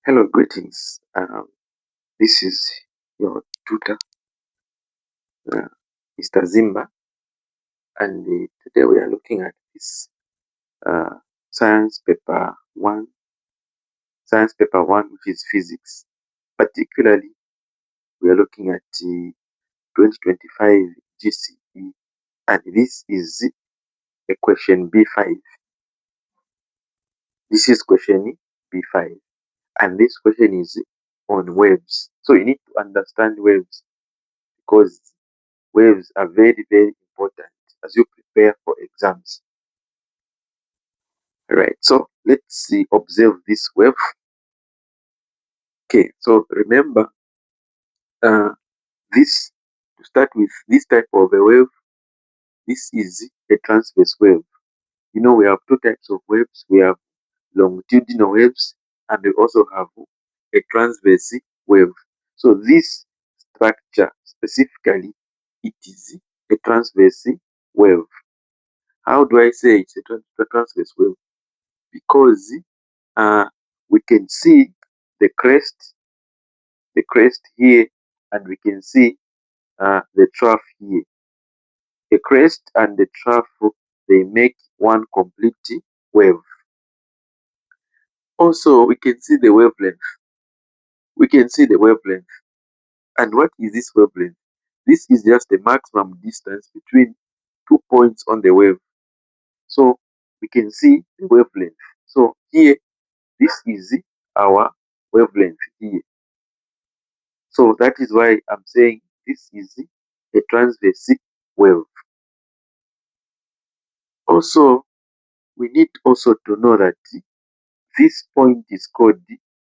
Hello, greetings. This is your tutor, uh, Mr. Zimba, and today we are looking at this uh, science paper one, which is physics. Particularly, we are looking at 2025 GCE, and this is a question B5. This is question B5, and this question is on waves. So you need to understand waves because waves are very, very important as you prepare for exams. Right, so let's see, observe this wave. Okay, so remember uh, this, to start with, this type of a wave, this is a transverse wave. You know, we have two types of waves. We have longitudinal waves and we also have a transverse wave. So this structure specifically, it is a transverse wave. How do I say it's a transverse wave? Because we can see the crest here, and we can see the trough here. The crest and the trough, they make one complete wave. Also, we can see the wavelength. We can see the wavelength. And what is this wavelength? This is just the maximum distance between 2 points on the wave. So we can see the wavelength. So here, this is our wavelength here. So that is why I'm saying this is a transverse wave. Also, we need also to know that this point is called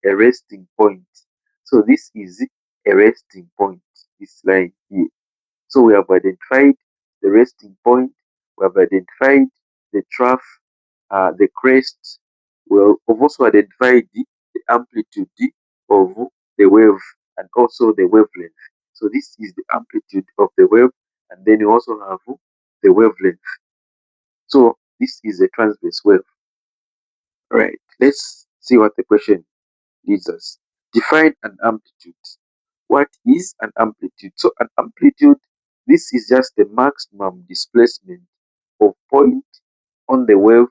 a resting point. So this is a resting point, this line here. So we have identified the resting point, we have identified the trough, the crest. We have also identified the amplitude of the wave and also the wavelength. So this is the amplitude of the wave, and then you also have the wavelength. So this is a transverse wave. Right, let's see what the question leads us. Define an amplitude. What is an amplitude? So an amplitude, this is just the maximum displacement of point on the wave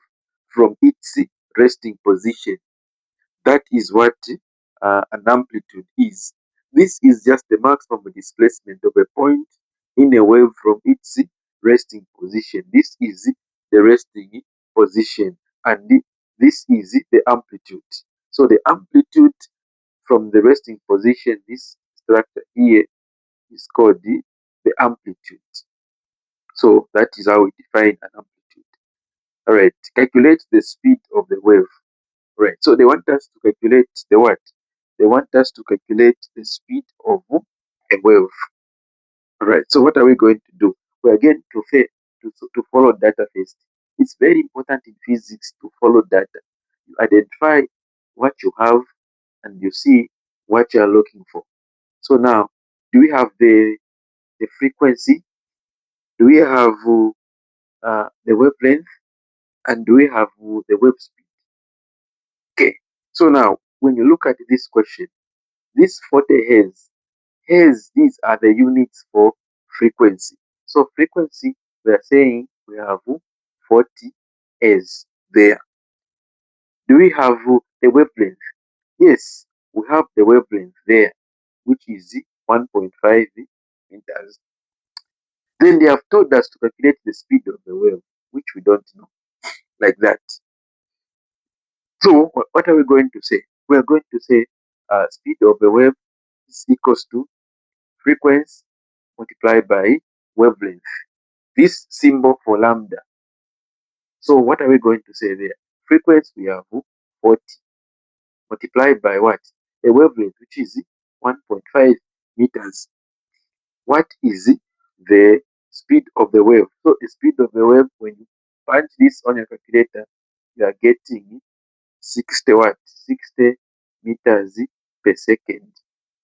from its resting position. That is what an amplitude is. This is just the maximum displacement of a point in a wave from its resting position. This is the resting position, and this is the amplitude. So the amplitude from the resting position, this structure here is called the amplitude. So that is how we define an amplitude. All right, calculate the speed of the wave. Right, so they want us to calculate the what? They want us to calculate the speed of a wave. All right, so what are we going to do? We are going to follow data first. It's very important in physics to follow data. You identify what you have and you see what you are looking for. So now, do we have the frequency? Do we have the wavelength? And do we have the wave speed? Okay. So now, when you look at this question, this 40 hertz, these are the units for frequency. So frequency, we are saying we have 40 hertz there. Do we have the wavelength? Yes, we have the wavelength there, which is 1.5 meters. Then they have told us to calculate the speed of the wave, which we don't know, like that. So what are we going to say? We are going to say speed of the wave is equals to frequency multiplied by wavelength. This symbol for lambda. So what are we going to say there? Frequency, we have 40 multiplied by what? The wavelength, which is 1.5 meters. What is the speed of the wave? So the speed of the wave, when you punch this on your calculator, you are getting 60 what? 60 meters per second.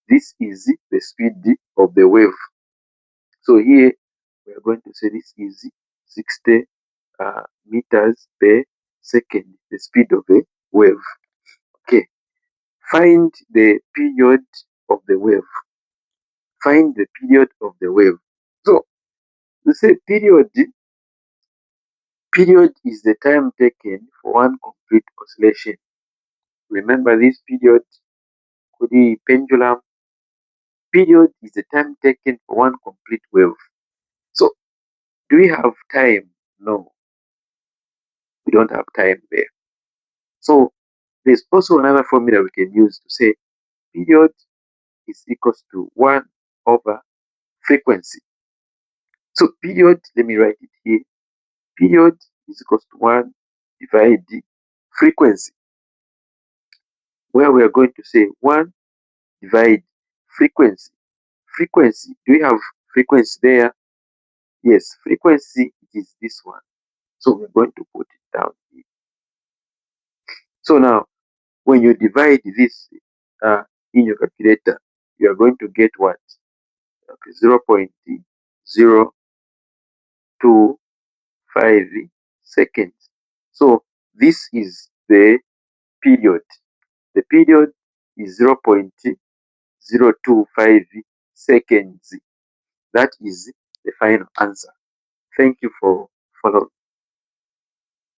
This is the speed of the wave. So here we are going to say this is 60 meters per second, the speed of the wave. Okay. Find the period of the wave. Find the period of the wave. So we say period is the time taken for one complete oscillation. Remember this period could be pendulum. Period is the time taken for one complete wave. So do we have time? No, we don't have time there. So there's also another formula we can use to say period is equals to 1 over frequency. So period, let me write it here. Period is equals to 1 divided frequency, where we are going to say 1 divide frequency. Frequency, do we have frequency there? Yes, frequency is this one. So we're going to put it down here. So now, when you divide this in your calculator, you are going to get what? Okay, 0.0225 seconds. So this is the period. The period is 0.025 seconds. That is the final answer. Thank you for following.